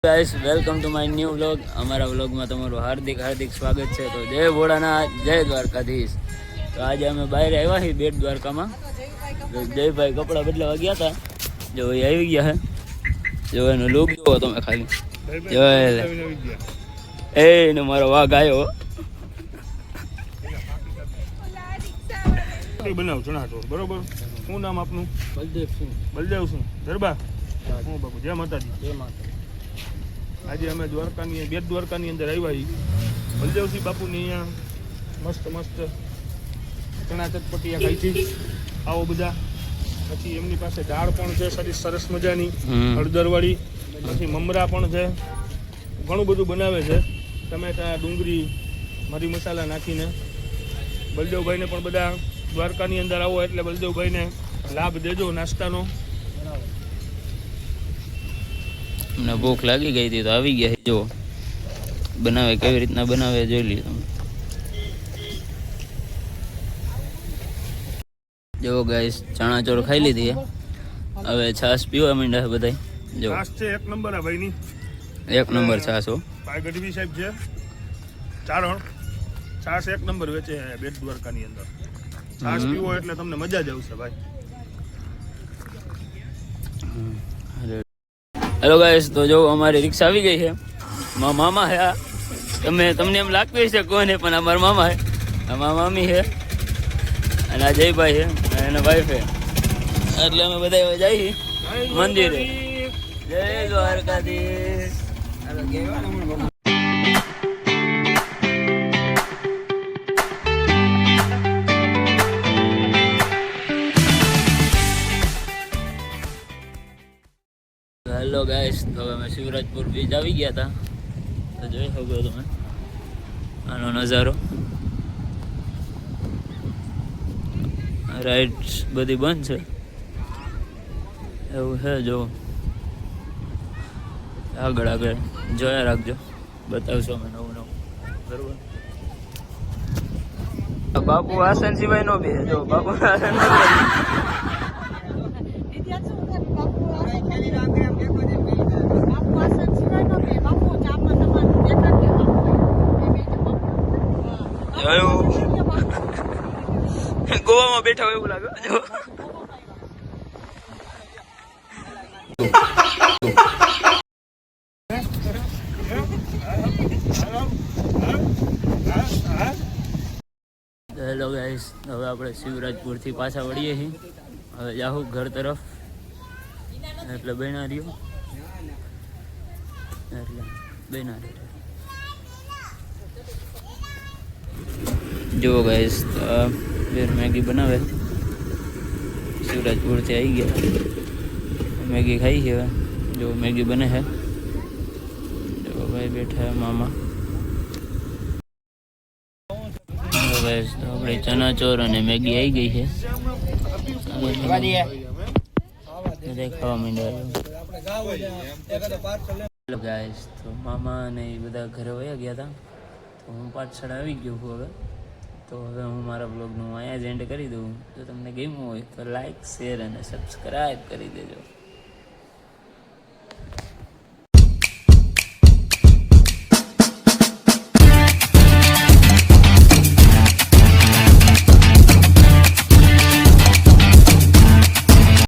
Guys welcome to my new vlog. અમારા વ્લોગમાં તમારું હાર્દિક સ્વાગત છે. તો જય ભોળાનાથ, જય દ્વારકાધીશ. તો આજે અમે બહાર આવ્યા છીએ બેટ દ્વારકામાં. જયભાઈ કપડાં બદલાવા ગયા હતા, જો એ આવી ગયા છે. જો એનો લુક જુઓ તમે ખાલી. જો એ ને મારો વાઘ આવ્યો. બનાવ ચણાટોળ બરોબર. શું નામ આપનું? બલદેવસિંહ ગરબા. હું બાપુ જય માતાજી. જય માતા. આજે અમે દ્વારકાની બેટ દ્વારકાની અંદર આવ્યા છીએ. બલદેવસિંહ બાપુની અહીંયા મસ્ત ચણા ચટપટીયા ખાઈ છે. આવો બધા. પછી એમની પાસે દાળ પણ છે સરસ મજાની, હળદરવાળી. પછી મમરા પણ છે. ઘણું બધું બનાવે છે. ટમેટા, ડુંગળી, મરી મસાલા નાખીને. બલદેવભાઈને પણ બધા દ્વારકાની અંદર આવો એટલે બલદેવભાઈને લાભ દેજો નાસ્તાનો. અમને ભૂખ લાગી ગઈ હતી તો આવી ગયા. જો બનાવે કેવી રીતના બનાવે જોઈ લીધું. જો ગાઈસ ચણા ચોળ ખાઈ લીધી. હવે છાશ પીવા માંડ્યા છે બધા. જો છાશ છે એક નંબર આ ભાઈની. એક નંબર છાશ હો. ભાઈ ગઢવી સાહેબ છે ચારણ. છાશ એક નંબર વેચે બેટ દ્વારકાની અંદર. છાશ પીવો એટલે તમને મજા જ આવશે ભાઈ. હેલો ગાઈસ, તો જો અમારી રિક્ષા આવી ગઈ છે. મારા મામા છે. તમને એમ લાગતું હશે કોને, પણ અમારા મામા છે. અમારા મામી છે અને આ જયભાઈ છે અને એના વાઈફ છે. એટલે અમે બધા જઈએ મંદિરે. જય દ્વારકાધીશ. હેલો ગાઈસ, તો અમે શિવરાજપુર બીચ આવી ગયા હતા. તો જોઈ શકો તમે આનો નજારો. રાઇડ્સ બધી બંધ છે એવું છે. જો આગળ જોયા રાખજો, બતાવશો અમે નવું બરોબર. બાપુ આસન સિવાય નો બે. જો બાપુ આસન ગોવામાં બેઠા હોય એવું લાગે. હેલો ગાઈસ, હવે આપણે શિવરાજપુરથી પાછા વળીએ છીએ. હવે જાહું ઘર તરફ. એટલે બેના રહ્યો જુઓ ગાઈસ, મેગી બનાવે. શિવરાજપુરથી આવી ગયા, મેગી ખાઈ છે. જો મેગી બને છે. જો ભાઈ બેઠા છે મામા. ગાઈસ, આપણે ચણા ચોર અને મેગી આવી ગઈ છે. ખાવા માંડ્યા. ગાઈસ, તો મામા અને એ બધા ઘરે વયા ગયા હતા. તો હું પાછળ આવી ગયો છું હવે. તો હવે હું મારા બ્લોગનું અહીંયા જ એન્ડ કરી દઉં. જો તમને ગમ્યું હોય તો લાઈક, શેર અને સબસ્ક્રાઈબ કરી દેજો.